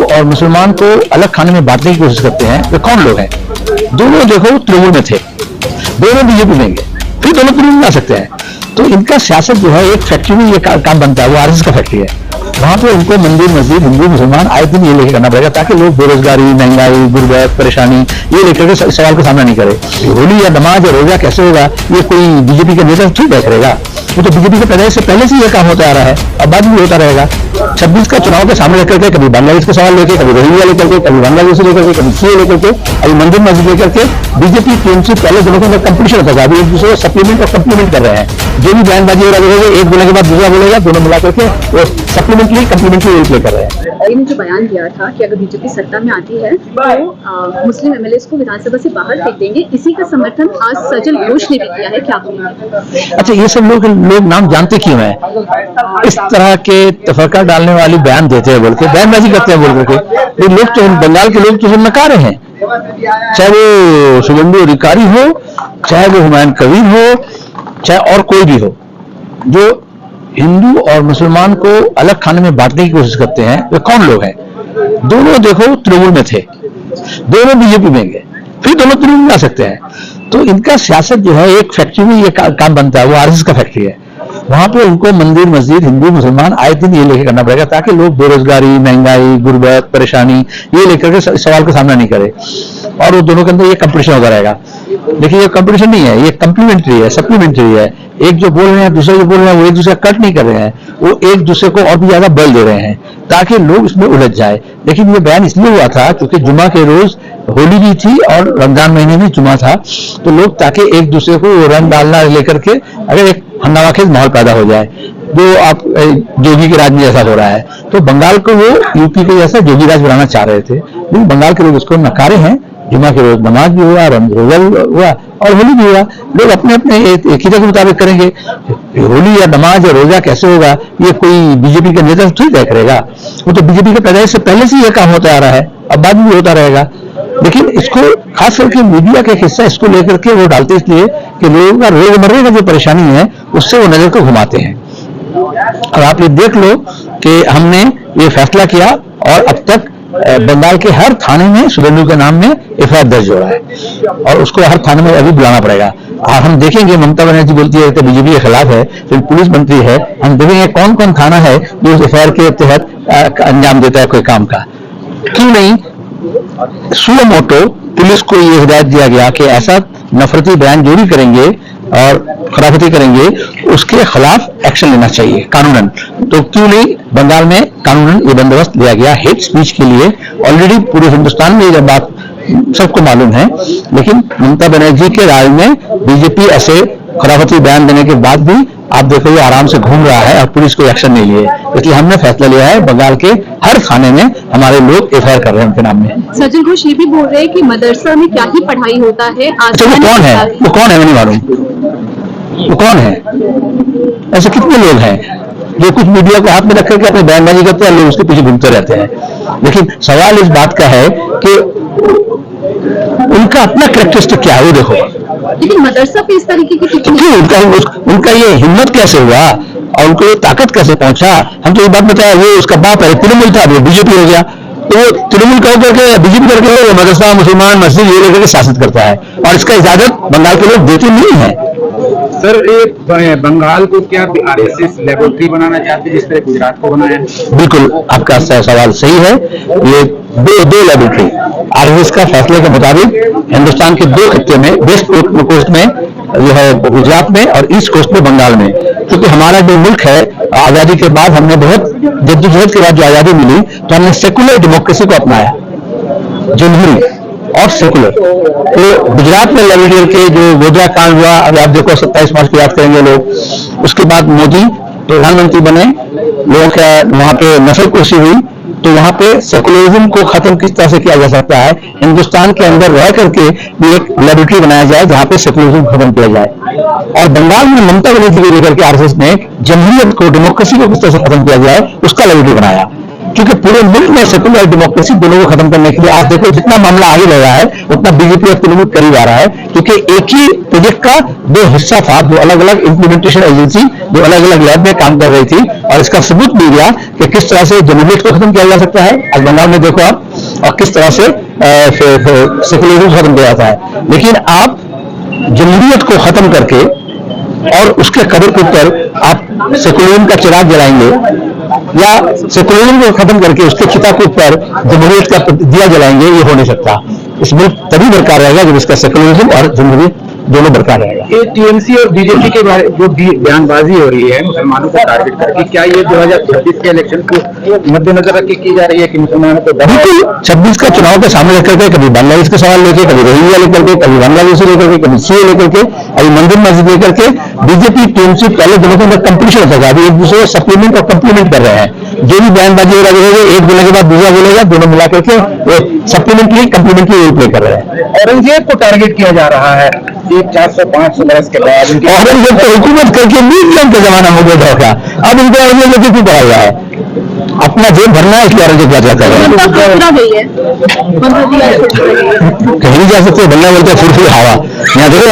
हिंदू और मुसलमान को अलग खाने में बांटने की कोशिश करते हैं, वे कौन लोग हैं? दोनों देखो तृणमूल में थे, दोनों बीजेपी में गए, फिर दोनों तृणमूल में आ सकते हैं। तो इनका सियासत जो है, एक फैक्ट्री में ये काम बनता है, वो आरएसएस का फैक्ट्री है। वहां पे उनको मंदिर मस्जिद हिंदू मुसलमान आए दिन ये लेकर करना पड़ेगा, ताकि लोग बेरोजगारी, महंगाई, गुर्बत, परेशानी ये लेकर के सवाल का सामना नहीं करे। होली या नमाज या रोजा कैसे होगा, ये कोई बीजेपी के नेता थोड़ी तय करेगा। वो तो बीजेपी के पैदाइश से पहले से ये काम होता आ रहा है, अब बाद में होता रहेगा। 26 का चुनाव के सामने रखकर के कभी बांग्लादेश का सवाल लेके, कभी रोहिंग्या लेकर के, कभी बांग्लादेश लेकर के, कभी सीए लेकर के, अभी मंदिर मस्जिद लेकर के बीजेपी टीएमसी पहले दोनों के अंदर कंपटीशन होता था। अभी एक दूसरे को सप्लीमेंट और कंप्लीमेंट कर रहे हैं। जो भी बयानबाजी हो रहा है, एक बोलने के बाद दूसरा बोलेगा, दोनों मिला करके वो सप्लीमेंटली कंप्लीमेंट्री रोल प्ले कर रहे हैं। इन्होंने जो बयान दिया था कि अगर बीजेपी सत्ता में आती है तो मुस्लिम एमएलए को विधानसभा से बाहर फेंक देंगे, इसी का समर्थन आज सज्जन घोष ने भी किया है, क्या कहेंगे? अच्छा, ये सब लोग नाम जानते क्यों हैं? इस तरह के तफरका डालने वाली बयान देते हैं, बोल के बयानबाजी करते हैं, बोल करके ये लोग तो बंगाल के लोग तो नकार हैं, चाहे वो शुभेंदु अधिकारी हो, चाहे वो हुमायूं कबीर हो, चाहे और कोई भी हो, जो हिंदू और मुसलमान को अलग खाने में बांटने की कोशिश करते हैं, वे कौन लोग हैं? दोनों देखो तृणमूल में थे, दोनों बीजेपी में गए, फिर दोनों तृणमूल में आ सकते हैं। तो इनका सियासत जो है, एक फैक्ट्री में ये काम बनता है, वो आरएसएस का फैक्ट्री है। वहां पे उनको मंदिर मस्जिद हिंदू मुसलमान आए दिन ये लेकर करना पड़ेगा, ताकि लोग बेरोजगारी, महंगाई, गुर्बत, परेशानी ये लेकर के सवाल का सामना नहीं करे। और वो दोनों के अंदर ये कंपटीशन होता रहेगा। लेकिन ये कंपटीशन नहीं है, ये कंप्लीमेंट्री है, सप्लीमेंट्री है। एक जो बोल रहे हैं, दूसरे जो बोल रहे हैं, वो एक दूसरे कट नहीं कर रहे हैं, वो एक दूसरे को और भी ज्यादा बल दे रहे हैं, ताकि लोग इसमें उलझ जाए। लेकिन ये बयान इसलिए हुआ था क्योंकि जुमा के रोज होली भी थी और रमजान महीने में जुमा था, तो लोग ताकि एक दूसरे को रंग डालना लेकर के अगर एक हंगामाखेज माहौल पैदा हो जाए, जो आप जोगी के राज में जैसा हो रहा है। तो बंगाल को वो यूपी के जैसा जोगी राज बनाना चाह रहे थे, लेकिन बंगाल के लोग उसको नकारे हैं। जुमा के रोज नमाज भी हुआ, रोजा हुआ और होली भी हुआ। लोग अपने अपने अकीदे के मुताबिक करेंगे। होली या नमाज या रोजा कैसे होगा, ये कोई बीजेपी के नेता थोड़ी तय करेगा। वो तो बीजेपी के पैदाइश से पहले से ये काम होता आ रहा है, अब बाद में होता रहेगा। लेकिन इसको खास करके मीडिया का एक हिस्सा इसको लेकर के वो डालते इसलिए कि लोगों का रोजमर्रे का जो परेशानी है उससे वो नजर को घुमाते हैं। और आप ये देख लो कि हमने ये फैसला किया और अब तक बंगाल के हर थाने में शुभेंदु के नाम में एफआईआर दर्ज हो रहा है और उसको हर थाने में अभी बुलाना पड़ेगा। और हम देखेंगे, ममता बनर्जी बोलती है कि बीजेपी के खिलाफ है, फिर पुलिस मंत्री है, हम देखेंगे कौन कौन थाना है जो उस एफआईआर के तहत अंजाम देता है कोई काम का। क्यों नहीं सुओ मोटो पुलिस को ये हिदायत दिया गया कि ऐसा नफरती बयान जो भी करेंगे और खराफती करेंगे उसके खिलाफ एक्शन लेना चाहिए कानूनन। तो क्यों नहीं बंगाल में कानूनन ये बंदोबस्त लिया गया हेट स्पीच के लिए। ऑलरेडी पूरे हिंदुस्तान में ये बात सबको मालूम है, लेकिन ममता बनर्जी के राज में बीजेपी ऐसे खराफती बयान देने के बाद भी आप देखो ये आराम से घूम रहा है और पुलिस कोई एक्शन नहीं लिए। इसलिए हमने फैसला लिया है बंगाल के हर थाने में हमारे लोग एफआईआर कर रहे हैं उनके नाम में। सज्जन घोष ये भी बोल रहे हैं कि मदरसा में क्या ही पढ़ाई होता है। तो वो कौन है? वो कौन है नहीं मालूम, वो कौन है? ऐसे कितने लोग हैं जो कुछ मीडिया को हाथ में रख करके अपने बयानबाजी करते हैं, लोग उसके पीछे घूमते रहते हैं। लेकिन सवाल इस बात का है कि उनका अपना कैरेक्टरिस्टिक क्या है वो देखो। लेकिन मदरसा पे इस तरीके की क्यों उनका ये हिम्मत कैसे हुआ और उनको ये ताकत कैसे पहुंचा? हम तो ये बात बताया, वो उसका बाप है तृणमूल था, वो बीजेपी हो गया, तो वो तृणमूल कह करके बीजेपी करके वो मदरसा मुसलमान मस्जिद ये लेकर के शासित करता है और इसका इजाजत बंगाल के लोग देते नहीं है। सर, एक बंगाल को क्या आरएसएस लेबोरेटरी बनाना चाहते हैं जिस तरह गुजरात को बनाया? बिल्कुल आपका सवाल सही है। ये दो लेबोरेटरी आरएसएस का फैसले के मुताबिक हिंदुस्तान के दो खित्ते में, वेस्ट कोस्ट में जो है गुजरात में और ईस्ट कोस्ट में बंगाल में। क्योंकि हमारा जो मुल्क है आजादी के बाद हमने बहुत जद्दोजहद के बाद जो आजादी मिली तो हमने सेकुलर डेमोक्रेसी को अपनाया, जमहूरी और सेकुलर। तो गुजरात में लेबोरेटरी के जो गोधरा कांड हुआ, अभी आप देखो 27 मार्च को याद करेंगे लोग। उसके बाद मोदी प्रधानमंत्री बने, लोगों का वहां पे नस्ल कुर्सी हुई, तो वहां पे सेकुलरिज्म को खत्म किस तरह से किया जा सकता है, हिंदुस्तान के अंदर रह करके भी एक लेबोरेटरी बनाया जाए जहां पे सेकुलरिज्म खत्म किया जाए। और बंगाल में ममता बनर्जी को लेकर के आरएसएस ने जमहूरियत को, डेमोक्रेसी को किस तरह से खत्म किया जाए उसका लेबोरेटरी बनाया। क्योंकि पूरे मुल्क में सेकुलर और डेमोक्रेसी दोनों को खत्म करने के लिए आप देखो जितना मामला आगे बढ़ रहा है उतना बीजेपी अब किलोमीटर करीब आ रहा है, क्योंकि एक ही प्रोजेक्ट का दो हिस्सा था, दो अलग अलग इंप्लीमेंटेशन एजेंसी जो अलग अलग लैब में काम कर रही थी, और इसका सबूत मिल गया कि किस तरह से जमहूरियत को खत्म किया जा सकता है। आज बंगाल में देखो आप, और किस तरह से सेकुलरिज्म को खत्म किया जाता है। लेकिन आप जमहूरियत को खत्म करके और उसके कब्र के ऊपर आप सेकुलरिज्म का चिराग जलाएंगे, या सेकुलरिज्म को खत्म करके उसके चिता के ऊपर जमहूरियत का दिया जलाएंगे, ये हो नहीं सकता। इस मुल्क तभी बरकरार रहेगा जब इसका सेकुलरिज्म और जमहूरियत दोनों बरकरार रहेगा। ये टीएमसी और बीजेपी के बारे जो बयानबाजी हो रही है मुसलमानों को टारगेट करके, क्या ये 2026 के इलेक्शन को मद्देनजर रख के की जा रही है कि मुसलमानों को बिल्कुल 26 का चुनाव के सामने रख करके कभी बांग्लादेश के सवाल लेके, कभी रोहिंग्या लेकर के, कभी बांग्लादेशी लेकर के, कभी सीए लेकर के, अभी मंदिर मस्जिद लेकर के बीजेपी टीएमसी पहले दोनों के अंदर कंपटीशन होता था, अभी एक दूसरे को सप्लीमेंट और कंप्लीमेंट कर रहे हैं। जो भी बयानबाजी हो रहा है एक बोलने के बाद दूसरा बोलेगा, दोनों मिला करके वो सप्लीमेंट्री कंप्लीमेंट्री रोल प्ले कर रहे हैं। औरंगजेब को टारगेट किया जा रहा है 400-500 बरस के बाद। औरंगजेब तो हुकूमत करके म्यूजियम का जमाना हो गया धोखा, अब इनको औरंगजेब क्यों पढ़ा रहा है? अपना जेब भरना है इसलिए औरंगजेब क्या चाहता है? कहीं जा सकते बल्ला बोलते फुरफुर हवा, यहाँ देखो